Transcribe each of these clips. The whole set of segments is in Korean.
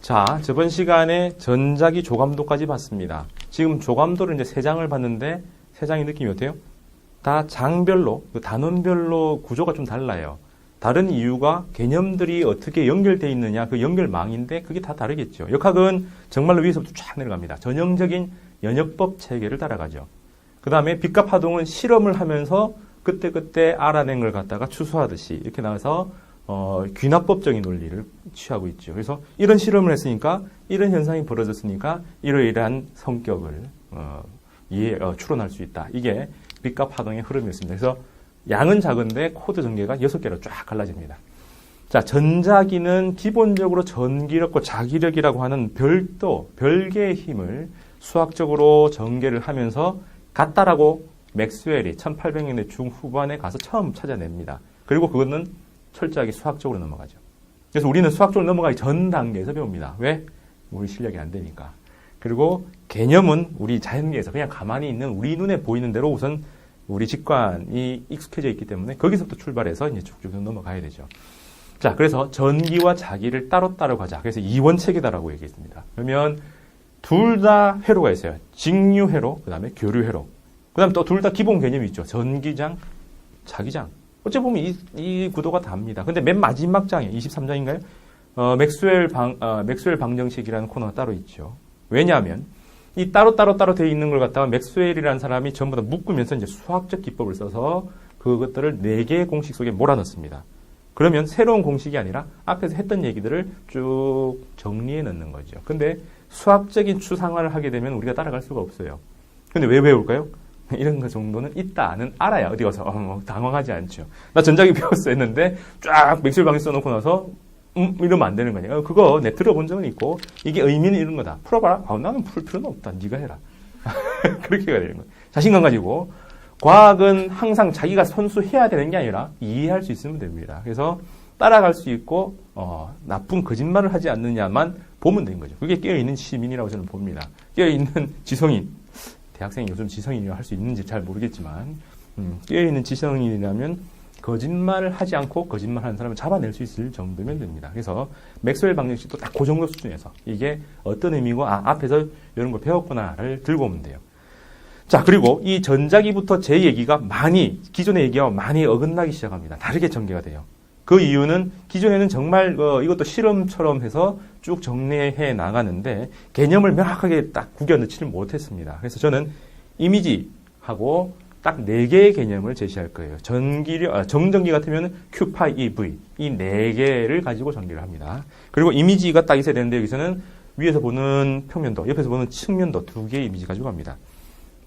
자, 저번 시간에 전자기 조감도까지 봤습니다. 지금 조감도를 이제 3장을 봤는데 3장의 느낌이 어때요? 다 장별로, 단원별로 구조가 좀 달라요. 다른 이유가 개념들이 어떻게 연결되어 있느냐, 그 연결망인데 그게 다 다르겠죠. 역학은 정말로 위에서부터 쫙 내려갑니다. 전형적인 연역법 체계를 따라가죠. 그 다음에 빛과 파동은 실험을 하면서 그때그때 알아낸 걸 갖다가 추수하듯이 이렇게 나와서 귀납법적인 논리를 취하고 있죠. 그래서 이런 실험을 했으니까 이런 현상이 벌어졌으니까 이러이러한 성격을 추론할 수 있다. 이게 빛과 파동의 흐름이었습니다. 그래서 양은 작은데 코드 전개가 6개로 쫙 갈라집니다. 자, 전자기는 기본적으로 전기력과 자기력이라고 하는 별개의 힘을 수학적으로 전개를 하면서 같다라고 맥스웰이 1800년대 중후반에 가서 처음 찾아냅니다. 그리고 그거는 철저하게 수학적으로 넘어가죠. 그래서 우리는 수학적으로 넘어가기 전 단계에서 배웁니다. 왜? 우리 실력이 안 되니까. 그리고 개념은 우리 자연계에서 그냥 가만히 있는 우리 눈에 보이는 대로 우선 우리 직관이 익숙해져 있기 때문에 거기서부터 출발해서 이제 쭉쭉 넘어가야 되죠. 자, 그래서 전기와 자기를 따로따로 가자. 그래서 이원체계다라고 얘기했습니다. 그러면 둘 다 회로가 있어요. 직류회로, 그 다음에 교류회로. 그 다음에 또 둘 다 기본 개념이 있죠. 전기장, 자기장. 어째 보면 이 구도가 답니다. 근데 맨 마지막 장에 23장인가요? 맥스웰 방정식이라는 코너가 따로 있죠. 왜냐하면 이 따로 되어 있는 걸 갖다가 맥스웰이라는 사람이 전부 다 묶으면서 이제 수학적 기법을 써서 그것들을 4개의 공식 속에 몰아넣습니다. 그러면 새로운 공식이 아니라 앞에서 했던 얘기들을 쭉 정리해 넣는 거죠. 근데 수학적인 추상화를 하게 되면 우리가 따라갈 수가 없어요. 근데 왜 배울까요? 이런 거 정도는 있다는 알아야 어디 가서 당황하지 않죠. 나 전자기 배웠어 했는데 쫙 맥스웰 방정식 써놓고 나서 이러면 안 되는 거냐. 그거 내 들어본 적은 있고 이게 의미는 이런 거다. 풀어봐라. 나는 풀 필요는 없다. 네가 해라. 그렇게 해야 되는 거예요. 자신감 가지고 과학은 항상 자기가 선수해야 되는 게 아니라 이해할 수 있으면 됩니다. 그래서 따라갈 수 있고 나쁜 거짓말을 하지 않느냐만 보면 되는 거죠. 그게 깨어있는 시민이라고 저는 봅니다. 깨어있는 지성인. 대학생이 요즘 지성인이라고 할 수 있는지 잘 모르겠지만 깨어있는 지성인이라면 거짓말을 하지 않고 거짓말하는 사람을 잡아낼 수 있을 정도면 됩니다. 그래서 맥스웰 방정식도 딱 그 정도 수준에서 이게 어떤 의미고 앞에서 이런 걸 배웠구나를 들고 오면 돼요. 자, 그리고 이 전자기부터 제 얘기가 기존의 얘기와 많이 어긋나기 시작합니다. 다르게 전개가 돼요. 그 이유는 기존에는 정말 이것도 실험처럼 해서 쭉 정리해 나가는데 개념을 명확하게 딱 구겨 넣지를 못했습니다. 그래서 저는 이미지하고 딱 4개의 개념을 제시할 거예요. 정전기 같으면 Q, 파이, E, V 이 4개를 가지고 전개를 합니다. 그리고 이미지가 딱 있어야 되는데 여기서는 위에서 보는 평면도, 옆에서 보는 측면도 2개의 이미지 가지고 갑니다.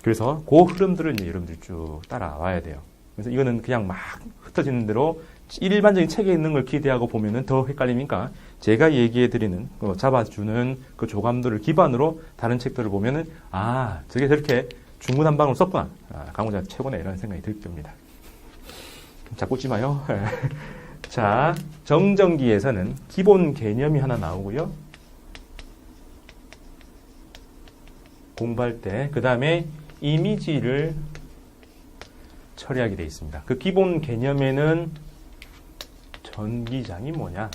그래서 그 흐름들을 이제 여러분들이 쭉 따라와야 돼요. 그래서 이거는 그냥 막 흩어지는 대로 일반적인 책에 있는 걸 기대하고 보면은 더 헷갈리니까 제가 얘기해드리는 잡아주는 그 조감도를 기반으로 다른 책들을 보면은 저게 저렇게 중구난방으로 썼구나. 강호자 최고네 이런 생각이 들 겁니다. 자꾸 웃지 마요. 자, 정전기에서는 기본 개념이 하나 나오고요. 공부할 때 그 다음에 이미지를 처리하게 되어 있습니다. 그 기본 개념에는 전기장이 뭐냐?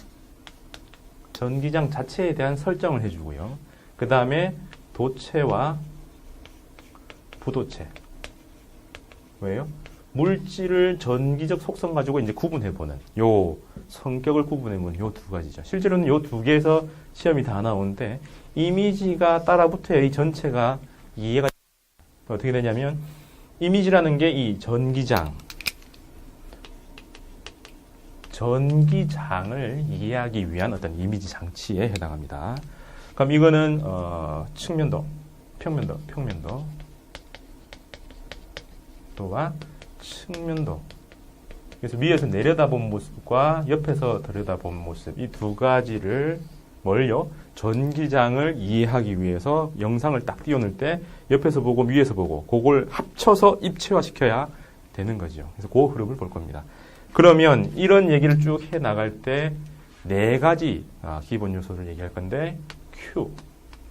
전기장 자체에 대한 설정을 해주고요. 그 다음에 도체와 부도체. 왜요? 물질을 전기적 속성 가지고 이제 구분해보는 요 성격을 구분해보는 요 2가지죠. 실제로는 요 2개에서 시험이 다 나오는데 이미지가 따라붙어야 이 전체가 이해가 어떻게 되냐면 이미지라는 게 이 전기장을 이해하기 위한 어떤 이미지 장치에 해당합니다. 그럼 이거는 측면도, 평면도와 측면도. 그래서 위에서 내려다본 모습과 옆에서 들여다본 모습 이 2가지를 뭘요? 전기장을 이해하기 위해서 영상을 딱 띄워놓을 때 옆에서 보고 위에서 보고 그걸 합쳐서 입체화시켜야 되는 거죠. 그래서 그 흐름을 볼 겁니다. 그러면 이런 얘기를 쭉 해 나갈 때 4가지 기본 요소를 얘기할 건데 Q,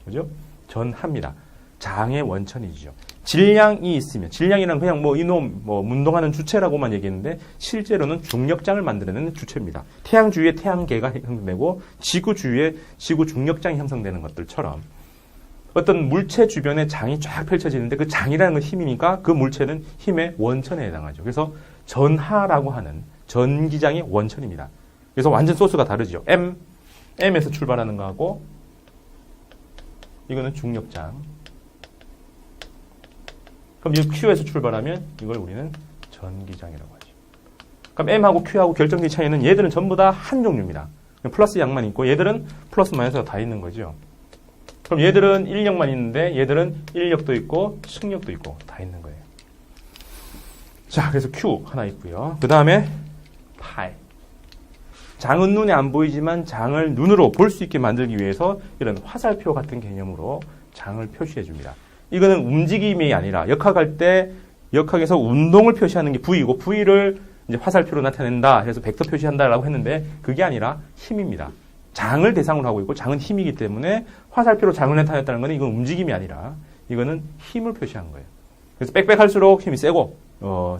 그죠? 전합니다. 장의 원천이죠. 질량이 있으면, 질량이란 그냥 뭐 이놈 뭐 운동하는 주체라고만 얘기했는데 실제로는 중력장을 만들어내는 주체입니다. 태양 주위에 태양계가 형성되고 지구 주위에 지구 중력장이 형성되는 것들처럼 어떤 물체 주변에 장이 쫙 펼쳐지는데 그 장이라는 건 힘이니까 그 물체는 힘의 원천에 해당하죠. 그래서 전하라고 하는 전기장이 원천입니다. 그래서 완전 소스가 다르죠. M에서 출발하는 거하고 이거는 중력장. 그럼 이 Q에서 출발하면 이걸 우리는 전기장이라고 하죠. 그럼 M하고 Q하고 결정적인 차이는 얘들은 전부 다 한 종류입니다. 플러스 양만 있고 얘들은 플러스 마이너스가 다 있는 거죠. 그럼 얘들은 인력만 있는데 얘들은 인력도 있고 승력도 있고 다 있는 거예요. 자, 그래서 Q 하나 있고요. 그 다음에 파이. 장은 눈에 안 보이지만 장을 눈으로 볼 수 있게 만들기 위해서 이런 화살표 같은 개념으로 장을 표시해 줍니다. 이거는 움직임이 아니라 역학할 때 역학에서 운동을 표시하는 게 V이고 V를 이제 화살표로 나타낸다 해서 벡터 표시한다라고 했는데 그게 아니라 힘입니다. 장을 대상으로 하고 있고 장은 힘이기 때문에 화살표로 장을 나타냈다는 건 이건 움직임이 아니라 이거는 힘을 표시한 거예요. 그래서 빽빽할수록 힘이 세고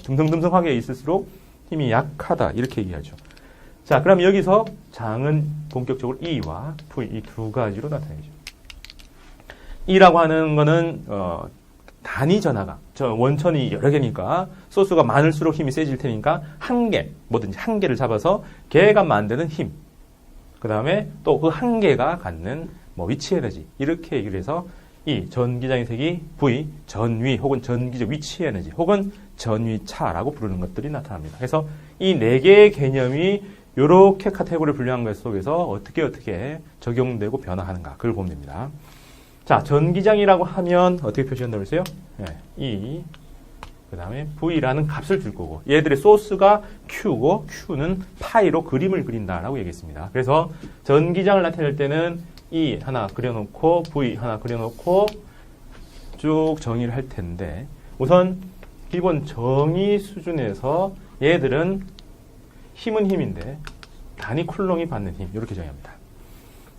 듬성듬성하게 있을수록 힘이 약하다 이렇게 얘기하죠. 자, 그럼 여기서 장은 본격적으로 E와 V 이 두 가지로 나타내죠. E라고 하는 거는 단위 전하가 원천이 여러 개니까 소수가 많을수록 힘이 세질 테니까 한 개, 뭐든지 한 개를 잡아서 걔가 만드는 힘. 그 다음에 또 그 한 개가 갖는 뭐 위치 에너지 이렇게 얘기를 해서 이 전기장의 색이 V, 전위 혹은 전기적 위치 에너지 혹은 전위차라고 부르는 것들이 나타납니다. 그래서 이 네 개의 개념이 이렇게 카테고리를 분류한 것 속에서 어떻게 적용되고 변화하는가 그걸 보면 됩니다. 자, 전기장이라고 하면 어떻게 표시한다고 했어요? E, 그 다음에 V라는 값을 줄 거고 얘들의 소스가 Q고 Q는 파이로 그림을 그린다라고 얘기했습니다. 그래서 전기장을 나타낼 때는 E 하나 그려놓고 V 하나 그려놓고 쭉 정의를 할 텐데 우선 기본 정의 수준에서 얘들은 힘은 힘인데 단위 쿨롱이 받는 힘 이렇게 정의합니다.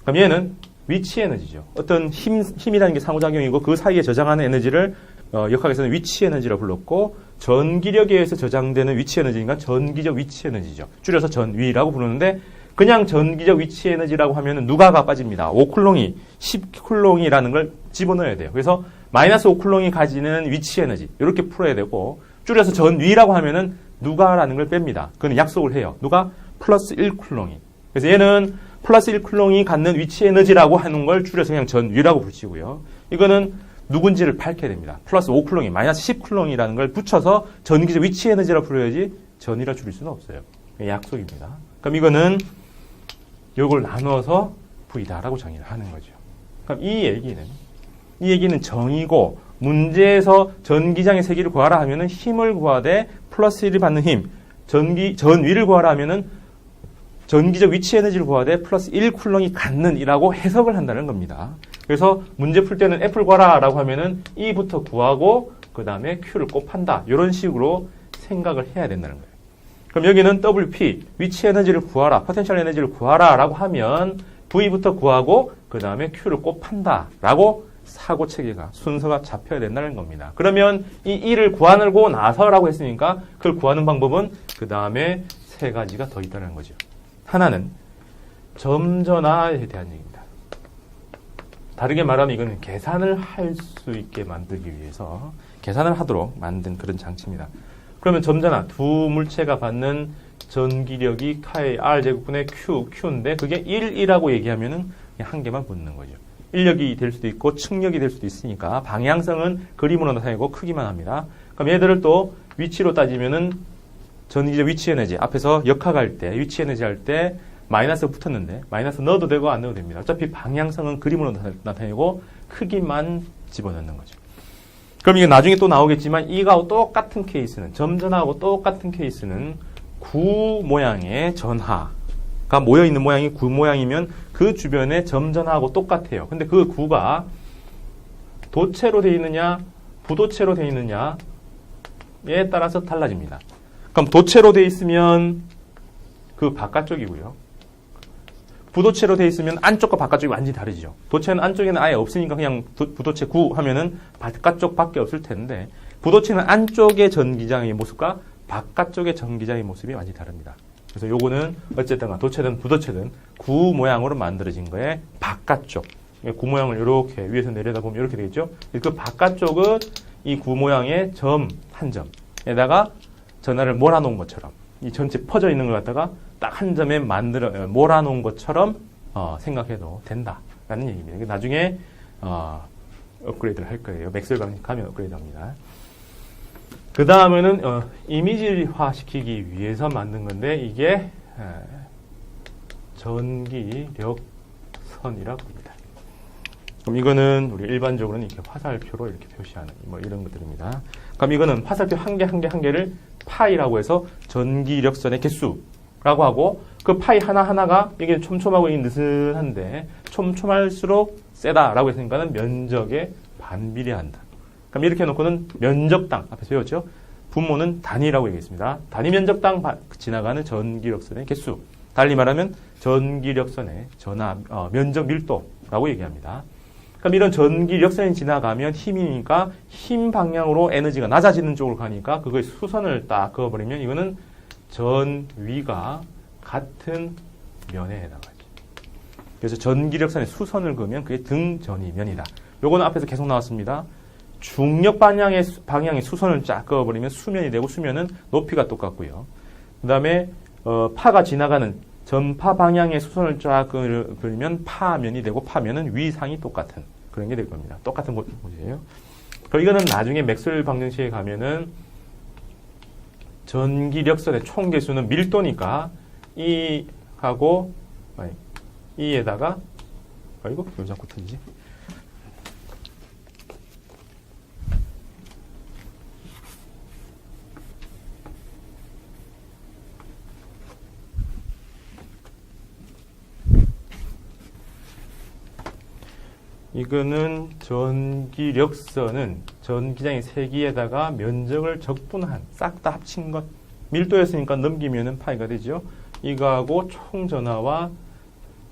그럼 얘는 위치 에너지죠. 어떤 힘이라는 게 상호작용이고 그 사이에 저장하는 에너지를 역학에서는 위치 에너지라고 불렀고 전기력에 의해서 저장되는 위치 에너지니까 전기적 위치 에너지죠. 줄여서 전위라고 부르는데 그냥 전기적 위치 에너지라고 하면 누가가 빠집니다. 5쿨롱이 10쿨롱이라는 걸 집어넣어야 돼요. 그래서 마이너스 5쿨롱이 가지는 위치 에너지 이렇게 풀어야 되고 줄여서 전위라고 하면은 누가라는 걸 뺍니다. 그건 약속을 해요. 누가? 플러스 1쿨롱이. 그래서 얘는 플러스 1쿨롱이 갖는 위치 에너지라고 하는 걸 줄여서 그냥 전위라고 붙이고요. 이거는 누군지를 밝혀야 됩니다. 플러스 5쿨롱이 마이너스 10쿨롱이라는 걸 붙여서 전기적 위치 에너지라고 부르야지 전위라 줄일 수는 없어요. 약속입니다. 그럼 이거는 요걸 나눠서 V다라고 정의를 하는 거죠. 그럼 이 얘기는 정의고 문제에서 전기장의 세기를 구하라 하면은 힘을 구하되 플러스 1이 받는 힘, 전위를 구하라 하면은 전기적 위치 에너지를 구하되 플러스 1쿨롱이 갖는 이라고 해석을 한다는 겁니다. 그래서 문제 풀 때는 F를 구하라 라고 하면은 E부터 구하고 그 다음에 Q를 곱한다. 이런 식으로 생각을 해야 된다는 거예요. 그럼 여기는 WP, 위치 에너지를 구하라, 포텐셜 에너지를 구하라 라고 하면 V부터 구하고 그 다음에 Q를 곱한다 라고 사고 체계가, 순서가 잡혀야 된다는 겁니다. 그러면 이 E를 구하고 나서라고 했으니까 그걸 구하는 방법은 그 다음에 세 가지가 더 있다는 거죠. 하나는 점전화에 대한 얘기입니다. 다르게 말하면 이거는 계산을 할 수 있게 만들기 위해서 계산을 하도록 만든 그런 장치입니다. 그러면 점전화, 두 물체가 받는 전기력이 K, R제곱분의 Q인데 그게 1이라고 얘기하면은 그냥 한 개만 붙는 거죠. 인력이 될 수도 있고 측력이 될 수도 있으니까 방향성은 그림으로 나타내고 크기만 합니다. 그럼 얘들을 또 위치로 따지면은 전기적 위치 에너지 앞에서 역학할 때 위치 에너지 할 때 마이너스 붙었는데 마이너스 넣어도 되고 안 넣어도 됩니다. 어차피 방향성은 그림으로 나타내고 크기만 집어넣는 거죠. 그럼 이게 나중에 또 나오겠지만 이거하고 똑같은 케이스는 점전하고 똑같은 케이스는 구 모양의 전하가 모여있는 모양이 구 모양이면 그 주변에 점전하고 똑같아요. 근데 그 구가 도체로 되어 있느냐 부도체로 되어 있느냐에 따라서 달라집니다. 그럼 도체로 되어 있으면 그 바깥쪽이고요. 부도체로 돼 있으면 안쪽과 바깥쪽이 완전히 다르죠. 도체는 안쪽에는 아예 없으니까 그냥 부도체 9 하면은 바깥쪽밖에 없을 텐데 부도체는 안쪽의 전기장의 모습과 바깥쪽의 전기장의 모습이 완전히 다릅니다. 그래서 요거는 어쨌든 도체든 부도체든 구 모양으로 만들어진 거에 바깥쪽 구 모양을 이렇게 위에서 내려다보면 이렇게 되겠죠. 그 바깥쪽은 이 구 모양의 점 한 점에다가 전하를 몰아놓은 것처럼 이 전체 퍼져 있는 걸 갖다가 딱 한 점에 몰아놓은 것처럼 생각해도 된다라는 얘기입니다. 나중에 업그레이드를 할 거예요. 맥스웰 방식 가면 업그레이드합니다. 그 다음에는 이미지화 시키기 위해서 만든 건데 이게 전기력선이라고 합니다. 그럼 이거는 우리 일반적으로는 이렇게 화살표로 이렇게 표시하는 뭐 이런 것들입니다. 그럼 이거는 화살표 한 개 한 개 한 개를 파이라고 해서 전기력선의 개수라고 하고 그 파이 하나하나가 이게 촘촘하고 느슨한데 촘촘할수록 세다라고 했으니까는 면적에 반비례한다. 그럼 이렇게 해놓고는 면적당 앞에서 배웠죠? 분모는 단위라고 얘기했습니다. 단위 면적당 지나가는 전기력선의 개수. 달리 말하면 전기력선의 면적 밀도라고 얘기합니다. 그럼 이런 전기력선이 지나가면 힘이니까 힘 방향으로 에너지가 낮아지는 쪽으로 가니까 그거의 수선을 딱 그어버리면 이거는 전위가 같은 면에 해당하죠. 그래서 전기력선의 수선을 그으면 그게 등전위면이다. 요거는 앞에서 계속 나왔습니다. 중력 방향의 수선을 쫙 그어버리면 수면이 되고 수면은 높이가 똑같고요. 그 다음에 파가 지나가는 전파 방향의 수선을 쫙 그리면 파면이 되고 파면은 위상이 똑같은 그런 게 될 겁니다. 똑같은 곳이에요. 그리고 이거는 나중에 맥스웰 방정식에 가면은 전기력선의 총 개수는 밀도니까 E하고 E에다가 왜 자꾸 틀리지? 이거는 전기력선은 전기장의 세기에다가 면적을 적분한 싹 다 합친 것 밀도였으니까 넘기면은 파이가 되죠. 이거하고 총전하와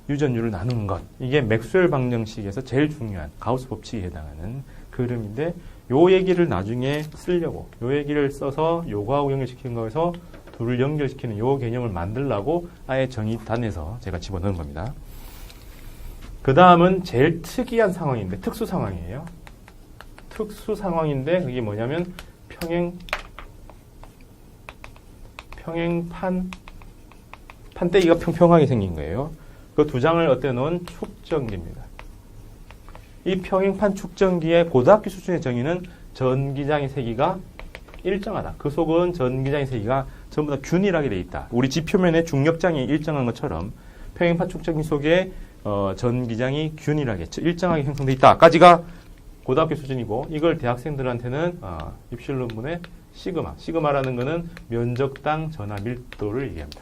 유전율을 나누는 것 이게 맥스웰 방정식에서 제일 중요한 가우스 법칙에 해당하는 그림인데 요 얘기를 나중에 쓰려고 요 얘기를 써서 요거하고 연결시키는 거에서 둘을 연결시키는 요 개념을 만들려고 아예 정의단에서 제가 집어넣은 겁니다. 그 다음은 제일 특이한 상황인데 특수 상황이에요. 특수 상황인데 그게 뭐냐면 판때기가 평평하게 생긴 거예요. 그 두 장을 엿대 놓은 축전기입니다. 이 평행판 축전기의 고등학교 수준의 정의는 전기장의 세기가 일정하다. 그 속은 전기장의 세기가 전부 다 균일하게 돼 있다. 우리 지표면에 중력장이 일정한 것처럼 평행판 축전기 속에 전기장이 균일하게 일정하게 형성돼 있다까지가 고등학교 수준이고 이걸 대학생들한테는 입실론문의 시그마라는 거는 면적당 전하 밀도를 얘기합니다.